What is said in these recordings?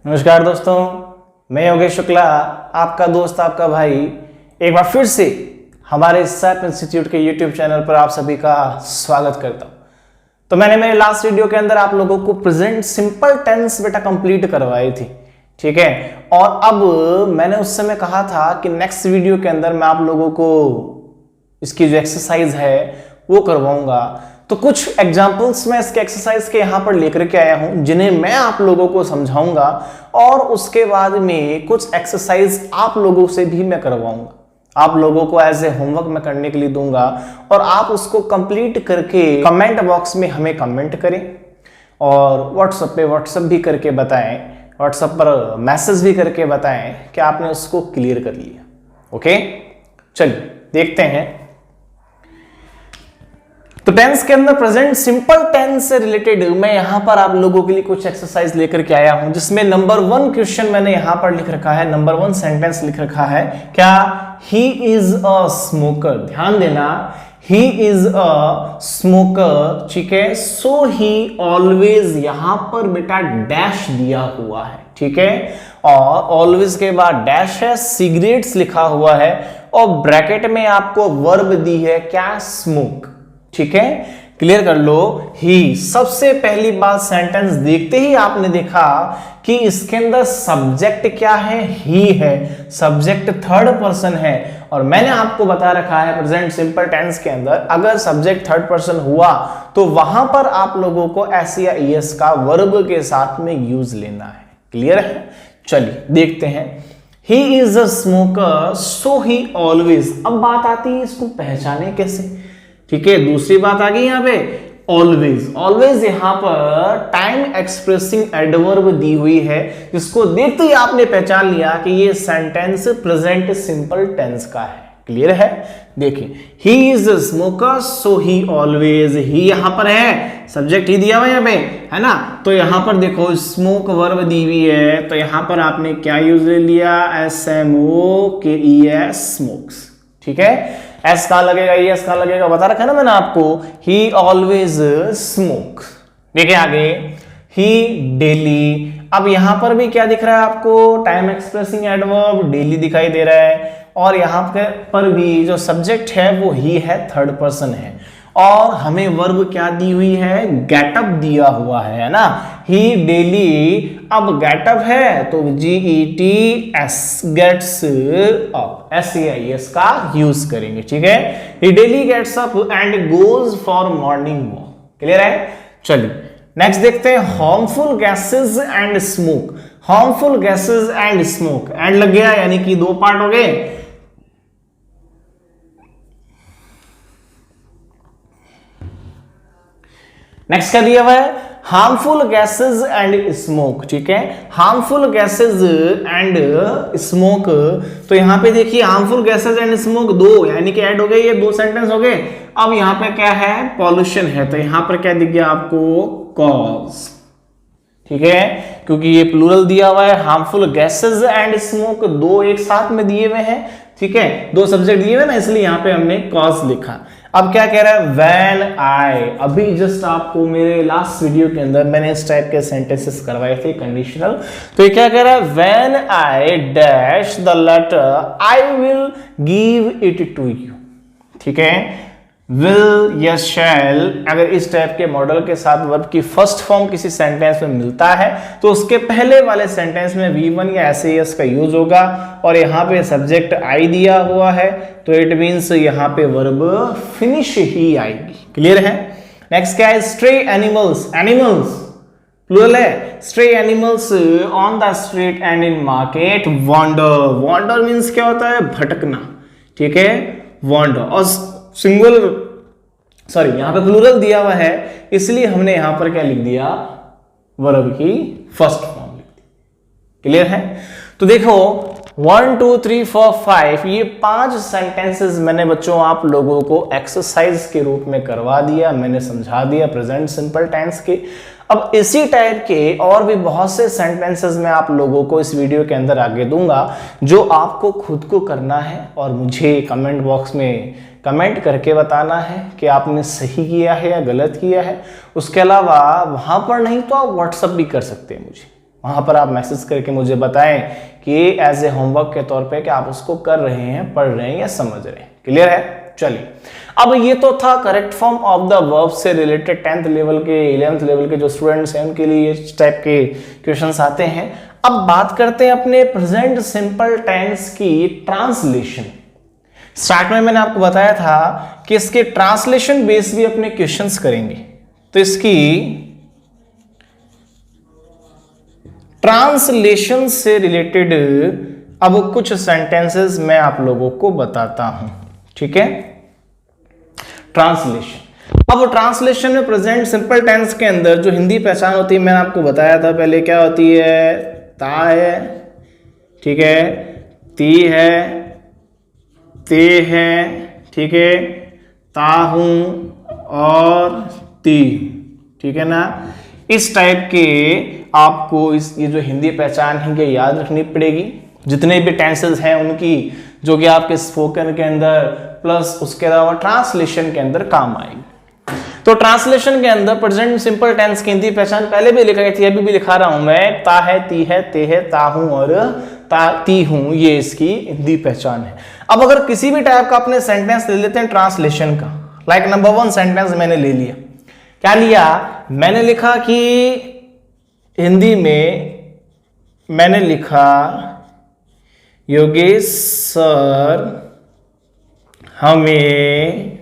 नमस्कार दोस्तों, मैं योगेश शुक्ला, आपका दोस्त, आपका भाई, एक बार फिर से हमारे सैप इंस्टीट्यूट के यूट्यूब चैनल पर आप सभी का स्वागत करता हूं। तो मैंने मेरे लास्ट वीडियो के अंदर आप लोगों को प्रेजेंट सिंपल टेंस बेटा कंप्लीट करवाई थी, ठीक है। और अब मैंने उस समय कहा था कि नेक्स्ट वीडियो के अंदर मैं आप लोगों को इसकी जो एक्सरसाइज है वो करवाऊंगा। तो कुछ एग्जाम्पल्स मैं इसके एक्सरसाइज के यहां पर लेकर के आया हूं जिन्हें मैं आप लोगों को समझाऊंगा और उसके बाद में कुछ एक्सरसाइज आप लोगों से भी मैं करवाऊंगा। आप लोगों को एज ए होमवर्क मैं करने के लिए दूंगा और आप उसको कंप्लीट करके कमेंट बॉक्स में हमें कमेंट करें और व्हाट्सएप पे व्हाट्सएप भी करके बताएं, व्हाट्सएप पर मैसेज भी करके बताएं कि आपने उसको क्लियर कर लिया। ओके, चलिए देखते हैं। तो टेंस के अंदर प्रेजेंट सिंपल टेंस से रिलेटेड मैं यहां पर आप लोगों के लिए कुछ एक्सरसाइज लेकर के आया हूं, जिसमें नंबर 1 क्वेश्चन मैंने यहां पर लिख रखा है, नंबर 1 सेंटेंस लिख रखा है क्या, ही इज अ स्मोकर। ध्यान देना, ही इज अ स्मोकर, ठीक है। सो ही ऑलवेज, यहां पर बेटा डैश दिया हुआ है, ठीक है, और ऑलवेज के बाद डैश है, सिगरेट्स लिखा हुआ है और ब्रैकेट में आपको वर्ब दी है क्या, स्मोक, ठीक है। क्लियर कर लो। ही, सबसे पहली बात सेंटेंस देखते ही आपने देखा कि इसके अंदर सब्जेक्ट क्या है, ही है, सब्जेक्ट थर्ड पर्सन है। और मैंने आपको बता रखा है प्रेजेंट सिंपल टेंस के अंदर अगर सब्जेक्ट थर्ड पर्सन हुआ तो वहां पर आप लोगों को एस या ईएस का वर्ब के साथ में यूज लेना है। क्लियर है। चलिए देखते हैं। ही is a smoker so he always. अब बात आती है इसको पहचाने कैसे, ठीक है। दूसरी बात आ गई यहां पे ऑलवेज। ऑलवेज यहां पर टाइम एक्सप्रेसिंग एडवर्ब दी हुई है, जिसको देखते ही आपने पहचान लिया कि ये सेंटेंस प्रेजेंट सिंपल टेंस का है। क्लियर है। देखिए, he is a smoker so he always, he यहां पर है, सब्जेक्ट ही दिया हुआ यहां पे है ना। तो यहां पर देखो स्मोक वर्ब दी हुई है, तो यहां पर आपने क्या यूज ले लिया, SMOKES, स्मोक्स, ठीक है। एस कहां लगेगा, एस कहां लगेगा, बता रखा है ना मैंने आपको। ही ऑलवेज स्मोक। देखिए आगे, ही डेली। अब यहां पर भी क्या दिख रहा है आपको, टाइम एक्सप्रेसिंग एडवर्ब डेली दिखाई दे रहा है और यहां पर भी जो सब्जेक्ट है वो ही है, थर्ड पर्सन है। और हमें वर्ब क्या दी हुई है, गेटअप दिया हुआ है ना, ही डेली। अब गेटअप है तो GETS, गेट्स अप, SAIS का यूज करेंगे, ठीक है। He daily gets up and goes for morning walk. Clear है। चलिए नेक्स्ट देखते हैं, harmful gases and smoke. Harmful gases and smoke, and लग गया यानी कि दो पार्ट हो गए। नेक्स्ट क्या दिया हुआ है, हार्मफुल गैसेस एंड स्मोक, ठीक है। हार्मफुल गैसेस एंड स्मोक, तो यहां पे देखिए हार्मफुल गैसेस एंड स्मोक दो यानी कि ऐड हो गए, ये दो सेंटेंस हो गए। अब यहां पे क्या है, पॉल्यूशन है, तो यहां पर क्या दिख गया आपको, कॉज, ठीक है, क्योंकि ये प्लूरल दिया हुआ है। हार्मफुल गैसेस एंड स्मोक दो एक साथ में दिए हुए हैं, ठीक है, दो सब्जेक्ट दिए हुए ना, इसलिए यहां पे हमने कॉज लिखा। अब क्या कह रहा है, व्हेन आई। अभी जस्ट आपको मेरे लास्ट वीडियो के अंदर मैंने इस टाइप के सेंटेंसेस करवाए थे कंडीशनल। तो ये क्या कह रहा है, when I dash the letter I will give it to you, ठीक है। विल या शैल, अगर इस टाइप के मॉडल के साथ वर्ब की फर्स्ट फॉर्म किसी सेंटेंस में मिलता है तो उसके पहले वाले सेंटेंस में V1 या SAS का यूज होगा और यहाँ पे सब्जेक्ट आई दिया हुआ है, तो इट मींस यहाँ पे वर्ब फिनिश ही आएगी। क्लियर है। नेक्स्ट क्या है, स्ट्रे एनिमल्स। एनिमल्स प्लूरल है, stray animals on the street and in market wander. Wander means क्या होता है, भटकना, ठीक है, वॉन्डर। और सिंगल, सॉरी यहां पे प्लूरल दिया हुआ है इसलिए हमने यहां पर क्या लिख दिया, वर्ब की फर्स्ट फॉर्म लिख दी। क्लियर है। तो देखो 1 2 3 4 5 ये 5 सेंटेंसेस मैंने बच्चों आप लोगों को एक्सरसाइज के रूप में करवा दिया, मैंने समझा दिया प्रेजेंट सिंपल टेंस के। अब इसी टाइप के और भी बहुत से सेंटेंसेस मैं आप लोगों को इस वीडियो के अंदर आगे दूंगा जो आपको खुद को करना है और मुझे कमेंट बॉक्स में कमेंट करके बताना है कि आपने सही किया है या गलत किया है। उसके अलावा वहां पर नहीं तो आप व्हाट्सएप भी कर सकते हैं मुझे, वहां पर आप मैसेज करके मुझे बताएं कि एज ए होमवर्क के तौर पे कि आप उसको कर रहे हैं, पढ़ रहे हैं या समझ रहे हैं। क्लियर है? चलिए, अब ये तो था correct form of the verb से रिलेटेड 10th लेवल के 11th लेवल के जो स्टूडेंट्स हैं उनके लिए इस टाइप के क्वेश्चंस आते हैं। अब बात करते हैं अपने प्रेजेंट सिंपल टेंस की ट्रांसलेशन। स्टार्ट में मैंने आपको बताया था कि इसके ट्रांसलेशन बेस भी अपने क्वेश्चंस करेंगे, तो इसकी ट्रांसलेशन से रिलेटेड अब कुछ सेंटेंसेस मैं आप लोगों को बताता हूं। ठीक है, ट्रांसलेशन। अब ट्रांसलेशन में प्रेजेंट सिंपल टेंस के अंदर जो हिंदी पहचान होती है मैंने आपको बताया था पहले, क्या होती है? ता है, ठीक है, ती है, ते है, ठीक है, ता हूं और ती, ठीक है ना। इस टाइप के आपको ये जो हिंदी पहचान है ये याद रखनी पड़ेगी। जितने भी टेंसेस हैं उनकी, जो कि आपके स्पोकन के अंदर प्लस उसके अलावा ट्रांसलेशन के अंदर काम आएगी। तो ट्रांसलेशन के अंदर प्रेजेंट सिंपल टेंस की हिंदी पहचान पहले भी लिखा गई थी, अभी भी लिखा रहा हूं मैं। ता है, ती है, ते है, ता हूं और ती हूं, ये इसकी हिंदी पहचान है। अब अगर किसी भी टाइप का अपने सेंटेंस ले लेते हैं ट्रांसलेशन का, लाइक नंबर 1 सेंटेंस मैंने ले लिया। क्या लिया? मैंने लिखा कि हिंदी में मैंने लिखा योगेश सर हमें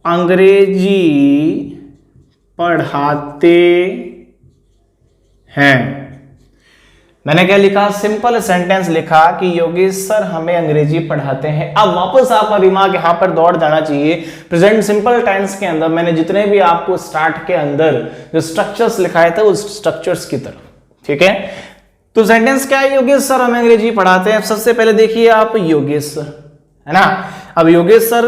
अंग्रेजी पढ़ाते हैं। मैंने क्या लिखा? सिंपल सेंटेंस लिखा कि योगेश सर हमें अंग्रेजी पढ़ाते हैं। अब वापस आपका दिमाग यहां पर दौड़ जाना चाहिए। प्रेजेंट सिंपल टेंस के अंदर मैंने जितने भी आपको स्टार्ट के अंदर जो स्ट्रक्चर्स लिखाए थे उस स्ट्रक्चर्स की तरफ, ठीक है। तो सेंटेंस क्या है? योगेश सर हमें अंग्रेजी पढ़ाते हैं। सबसे पहले देखिए आप, योगेश सर, है ना। अब योगेश सर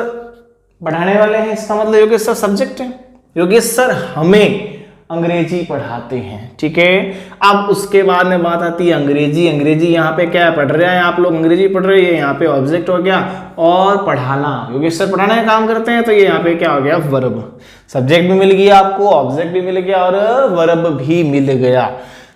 पढ़ाने वाले हैं, इसका मतलब योगेश सर सब्जेक्ट है। योगेश सर हमें अंग्रेजी पढ़ाते हैं, ठीक है। अब उसके बाद में बात आती है अंग्रेजी। अंग्रेजी यहाँ पे क्या पढ़ रहे हैं आप लोग? अंग्रेजी पढ़ रहे हैं, यहाँ पे ऑब्जेक्ट हो गया। और पढ़ाना, योगेश सर पढ़ाने का काम करते हैं, तो ये यहाँ पे क्या हो गया? वर्ब। सब्जेक्ट भी मिल गया आपको, ऑब्जेक्ट भी मिल गया और वर्ब भी मिल गया।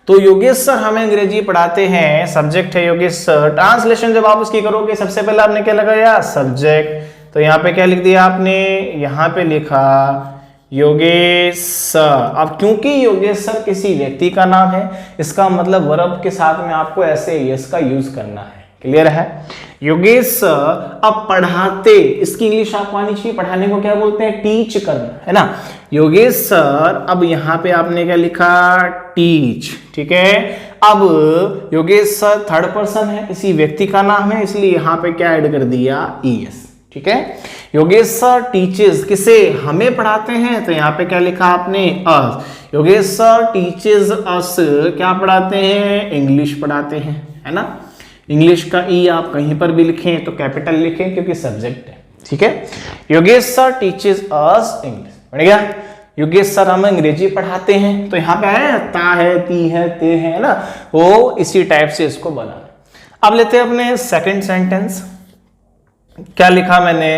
तो योगेश सर हमें अंग्रेजी पढ़ाते हैं, सब्जेक्ट है योगेश सर। ट्रांसलेशन जब आप उसकी करोगे, सबसे पहले आपने क्या लगाया? सब्जेक्ट। तो यहाँ पे क्या लिख दिया आपने? यहाँ पे लिखा योगेश सर। अब क्योंकि योगेश सर किसी व्यक्ति का नाम है, इसका मतलब वर्ब के साथ में आपको ऐसे यस का यूज करना है। क्लियर है? योगेश सर अब पढ़ाते, इसकी इंग्लिश आप आनी चाहिए। पढ़ाने को क्या बोलते हैं? टीच करना, है ना। योगेश सर, अब यहाँ पे आपने क्या लिखा? टीच, ठीक है। अब योगेश सर थर्ड पर्सन है, किसी व्यक्ति का नाम है, इसलिए यहाँ पे क्या ऐड कर दिया? ईएस, ठीक है। योगेश सर टीचेस, किसे? हमें पढ़ाते हैं, तो यहाँ पे क्या लिखा आपने? अस। योगेश सर टीचेस अस, क्या पढ़ाते हैं? इंग्लिश पढ़ाते हैं, है ना। इंग्लिश का ई आप कहीं पर भी लिखें तो कैपिटल लिखें, क्योंकि सब्जेक्ट है, ठीक है। Yogesh sir teaches us English, बढ़ गया। योगेश सर हमें अंग्रेजी पढ़ाते हैं, तो यहाँ पे है ता है, ती है, ते है ना, वो इसी टाइप से इसको बनाना। अब लेते हैं अपने सेकंड सेंटेंस। क्या लिखा मैंने?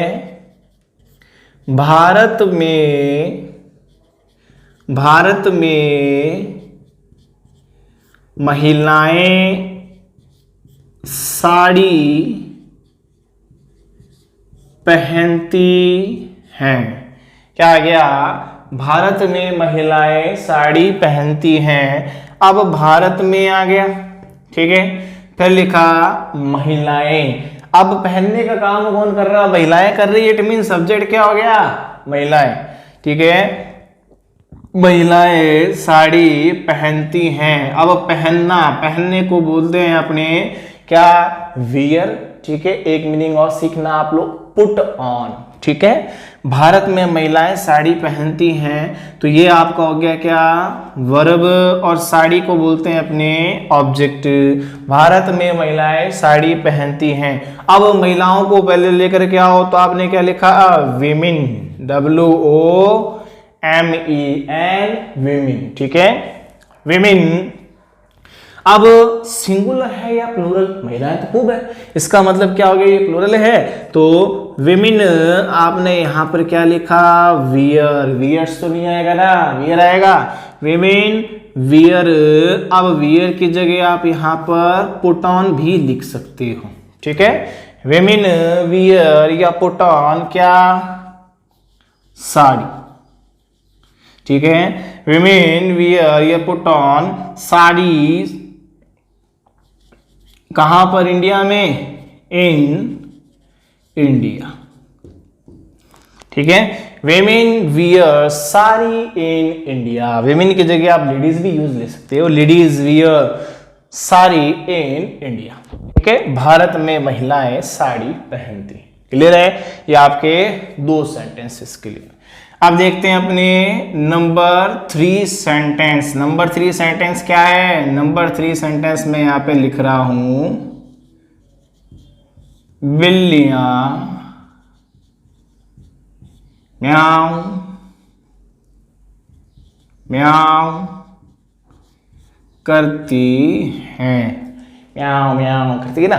भारत में महिलाएं साड़ी पहनती हैं। क्या आ गया? भारत में महिलाएं साड़ी पहनती हैं। अब भारत में आ गया, ठीक है। फिर लिखा महिलाएं। अब पहनने का काम कौन कर रहा? महिलाएं कर रही है, इट मीन सब्जेक्ट क्या हो गया? महिलाएं, ठीक है। महिलाएं साड़ी पहनती हैं। अब पहनना, पहनने को बोलते हैं अपने क्या? वियर, ठीक है। एक मीनिंग और सीखना आप लोग, पुट ऑन, ठीक है। भारत में महिलाएं साड़ी पहनती हैं, तो ये आपका हो गया क्या? वर्ब। और साड़ी को बोलते हैं अपने ऑब्जेक्ट। भारत में महिलाएं साड़ी पहनती हैं। अब महिलाओं को पहले लेकर क्या हो, तो आपने क्या लिखा? विमेन, WOMEN, विमेन, ठीक है। विमेन। अब सिंगुलर है या प्लूरल? महिलाएं तो खूब है, इसका मतलब क्या हो गया? ये प्लूरल है, तो विमेन आपने यहां पर क्या लिखा, वियर, वियर्स तो नहीं आएगा ना, वियर आएगा, विमेन वियर। अब वियर की जगह आप यहां पर पुट ऑन भी लिख सकते हो, ठीक है। विमेन वियर या पुट ऑन क्या, साड़ी, ठीक है। विमेन वियर या पुट ऑन साड़ी कहां पर, इंडिया में, इन इंडिया, ठीक है। Women wear sari in India, women की जगह आप लेडीज भी यूज ले सकते हो, ladies wear sari in India, ठीक है। भारत में महिलाएं साड़ी पहनती, क्लियर है। ये आपके 2 सेंटेंसेस क्लियर। अब देखते हैं अपने नंबर 3 सेंटेंस। नंबर 3 सेंटेंस क्या है, नंबर 3 सेंटेंस में यहां पे लिख रहा हूं, बिल्लियां म्याऊ म्याऊ करती हैं, म्याऊ म्याऊ करती है ना,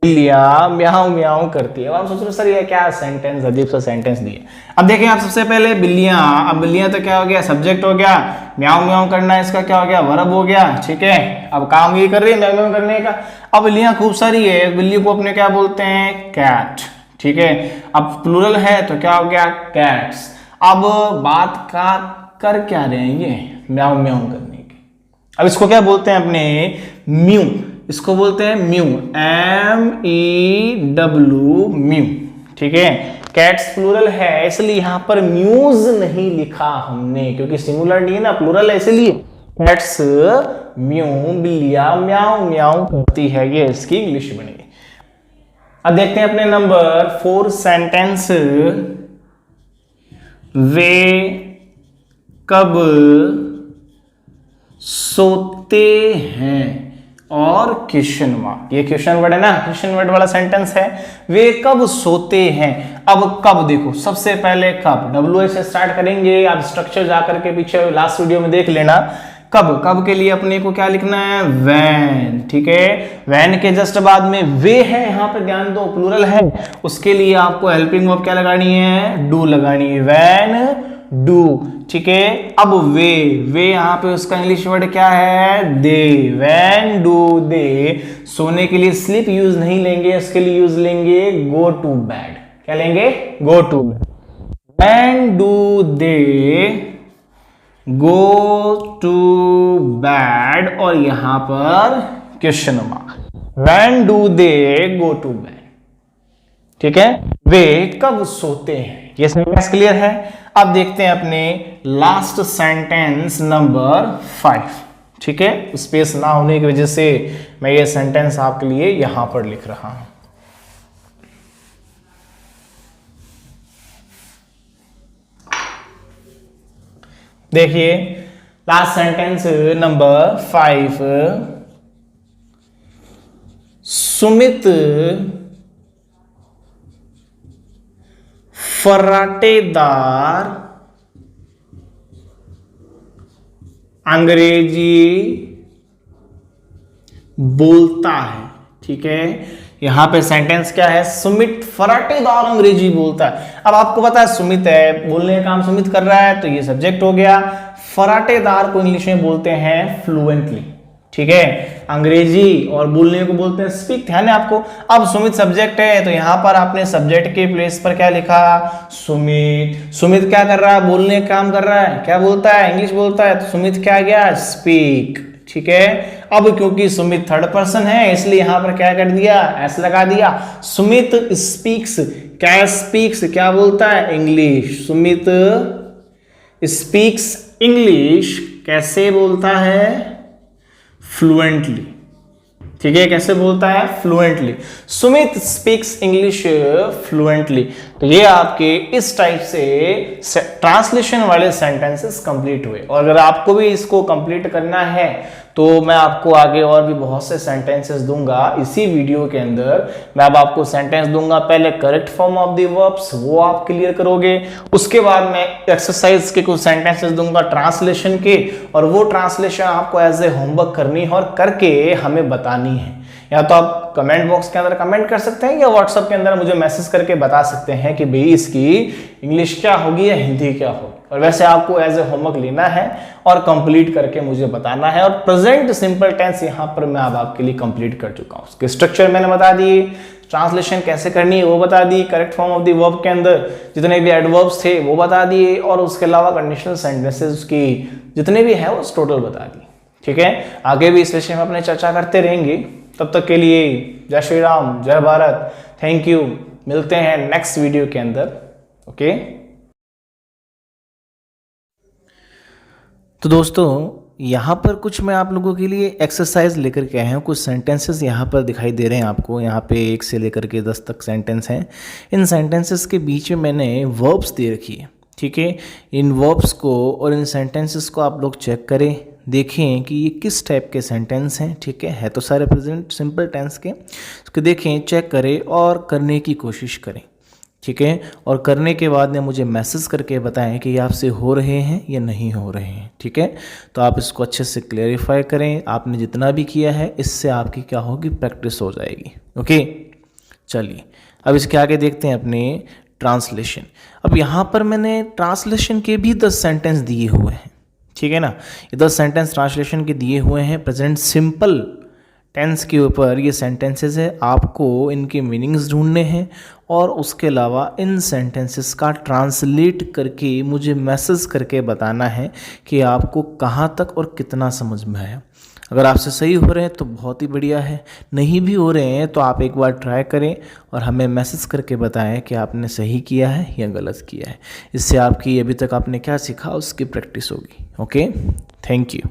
बिल्लियां म्याऊ म्याऊ करती है। अब आप सोच रहे सर ये क्या सेंटेंस, अजीब सा सेंटेंस दिए। अब देखिए आप सबसे पहले बिल्लियां, अब बिल्लियां तो क्या हो गया, सब्जेक्ट हो गया, म्याऊ म्याऊ करना इसका क्या हो गया, वर्ब हो गया, ठीक है। अब काम ये कर रही है म्याऊ म्याऊ करने का। अब बिल्लियां खूब सारी है, बिल्ली को अपने क्या बोलते हैं, कैट, ठीक है। अब प्लूरल है तो क्या हो गया, कैट्स। अब बात का कर क्या रहे हैं ये, म्याऊ म्याऊ करने की। अब इसको क्या बोलते हैं अपने, म्यू, इसको बोलते हैं म्यू, MEW म्यू, ठीक है। कैट्स प्लूरल है इसलिए यहां पर म्यूज नहीं लिखा हमने, क्योंकि सिंगुलर नहीं है ना, प्लूरल है इसलिए। कैट्स म्यू, बिल्लियां म्याऊ म्याऊ करती है, ये इसकी इंग्लिश बनी। अब देखते हैं अपने नंबर 4 सेंटेंस, वे कब सोते हैं, और क्वेश्चन मार्क, ये क्वेश्चन वर्ड है ना, क्वेश्चन वर्ड वाला सेंटेंस है। वे कब सोते हैं, अब कब देखो, सबसे पहले कब, WH से स्टार्ट करेंगे। आप स्ट्रक्चर जाकर के पीछे लास्ट वीडियो में देख लेना। कब, कब के लिए अपने को क्या लिखना है, वैन, ठीक है। वैन के जस्ट बाद में वे है, यहां पे ध्यान दो प्लूरल है, उसके लिए आपको हेल्पिंग वर्ब क्या लगानी है, डू लगानी है, वैन डू, ठीक है। अब वे यहां पे उसका इंग्लिश वर्ड क्या है, दे, वैन डू दे। सोने के लिए स्लीप यूज नहीं लेंगे, उसके लिए यूज लेंगे गो टू बेड, क्या लेंगे, go to bed. When do they go to bed, और यहां पर question mark, when do they go to bed, ठीक है। वे कब सोते हैं, ये सेंटेंस क्लियर है। अब देखते हैं अपने लास्ट सेंटेंस नंबर 5, ठीक है। स्पेस ना होने की वजह से मैं ये सेंटेंस आपके लिए यहां पर लिख रहा हूं। देखिए लास्ट सेंटेंस नंबर 5, सुमित फर्राटेदार अंग्रेजी बोलता है, ठीक है। यहां पे सेंटेंस क्या है, सुमित फर्राटेदार अंग्रेजी बोलता है। अब आपको पता है सुमित है, बोलने का काम सुमित कर रहा है, तो ये सब्जेक्ट हो गया। फर्राटेदार को इंग्लिश में बोलते हैं फ्लुएंटली, ठीक है। अंग्रेजी और बोलने को बोलते हैं स्पीक, ध्यान है आपको। अब सुमित सब्जेक्ट है तो यहां पर आपने सब्जेक्ट के प्लेस पर क्या लिखा, सुमित। सुमित क्या कर रहा है, बोलने का काम कर रहा है, क्या बोलता है, इंग्लिश बोलता है, तो सुमित क्या गया, स्पीक, ठीक है। अब क्योंकि सुमित थर्ड पर्सन है इसलिए यहां पर क्या कर दिया, एस लगा दिया। सुमित स्पीक्स, क्या स्पीक्स, क्या बोलता है, इंग्लिश। सुमित स्पीक्स इंग्लिश, कैसे बोलता है, फ्लुएंटली, ठीक है। कैसे बोलता है, fluently. Sumit speaks English fluently. तो ये आपके इस टाइप से ट्रांसलेशन वाले सेंटेंसेस कंप्लीट हुए। और अगर आपको भी इसको कंप्लीट करना है तो मैं आपको आगे और भी बहुत से सेंटेंसेस दूंगा इसी वीडियो के अंदर। मैं अब आपको सेंटेंस दूंगा, पहले correct form of the verbs वो आप क्लियर करोगे, उसके बाद मैं एक्सरसाइज के कुछ सेंटेंसेस दूंगा ट्रांसलेशन के, और वो ट्रांसलेशन आपको एज ए होमवर्क करनी है और करके हमें बतानी है। या तो आप कमेंट बॉक्स के अंदर कमेंट कर सकते हैं या व्हाट्सएप के अंदर मुझे मैसेज करके बता सकते हैं कि भाई इसकी इंग्लिश क्या होगी या हिंदी क्या होगी। और वैसे आपको एज ए होमवर्क लेना है और कंप्लीट करके मुझे बताना है। और प्रेजेंट सिंपल टेंस यहाँ पर मैं अब आपके लिए कंप्लीट कर चुका हूँ। उसके स्ट्रक्चर मैंने बता दिए, ट्रांसलेशन कैसे करनी है वो बता दी, correct form of the verb के अंदर जितने भी एडवर्ब्स थे वो बता दिए, और उसके अलावा कंडीशनल सेंटेंसेस की जितने भी है वो टोटल बता दी। ठीक है, आगे भी इस विषय में अपने चर्चा करते रहेंगे। तब तक के लिए जय श्री राम, जय भारत, थैंक यू। मिलते हैं नेक्स्ट वीडियो के अंदर। ओके तो दोस्तों यहाँ पर कुछ मैं आप लोगों के लिए एक्सरसाइज लेकर के आया हूँ। कुछ सेंटेंसेस यहाँ पर दिखाई दे रहे हैं आपको, यहाँ पे 1 से लेकर के 10 तक सेंटेंस हैं। इन सेंटेंसेस के बीच में मैंने वर्ब्स दे रखी है। ठीक है, इन वर्ब्स को और इन सेंटेंसेस को आप लोग चेक करें, देखें कि ये किस टाइप के सेंटेंस हैं। ठीक है तो सारे प्रेजेंट सिंपल टेंस के, इसको देखें, चेक करें और करने की कोशिश करें। ठीक है, और करने के बाद में मुझे मैसेज करके बताएं कि ये आपसे हो रहे हैं या नहीं हो रहे हैं। ठीक है, तो आप इसको अच्छे से क्लेरिफाई करें। आपने जितना भी किया है इससे आपकी क्या होगी, प्रैक्टिस हो जाएगी। ओके चलिए अब इसके आगे देखते हैं अपने ट्रांसलेशन। अब यहाँ पर मैंने ट्रांसलेशन के भी 10 सेंटेंस दिए हुए हैं। ठीक है ना, ये 10 सेंटेंस ट्रांसलेशन के दिए हुए हैं। प्रेजेंट सिंपल टेंस के ऊपर ये सेंटेंसेस है, आपको इनके मीनिंग्स ढूंढने हैं और उसके अलावा इन सेंटेंसेस का ट्रांसलेट करके मुझे मैसेज करके बताना है कि आपको कहाँ तक और कितना समझ में आया। अगर आपसे सही हो रहे हैं तो बहुत ही बढ़िया है, नहीं भी हो रहे हैं तो आप एक बार ट्राई करें और हमें मैसेज करके बताएं कि आपने सही किया है या गलत किया है। इससे आपकी अभी तक आपने क्या सीखा उसकी प्रैक्टिस होगी। Okay thank you.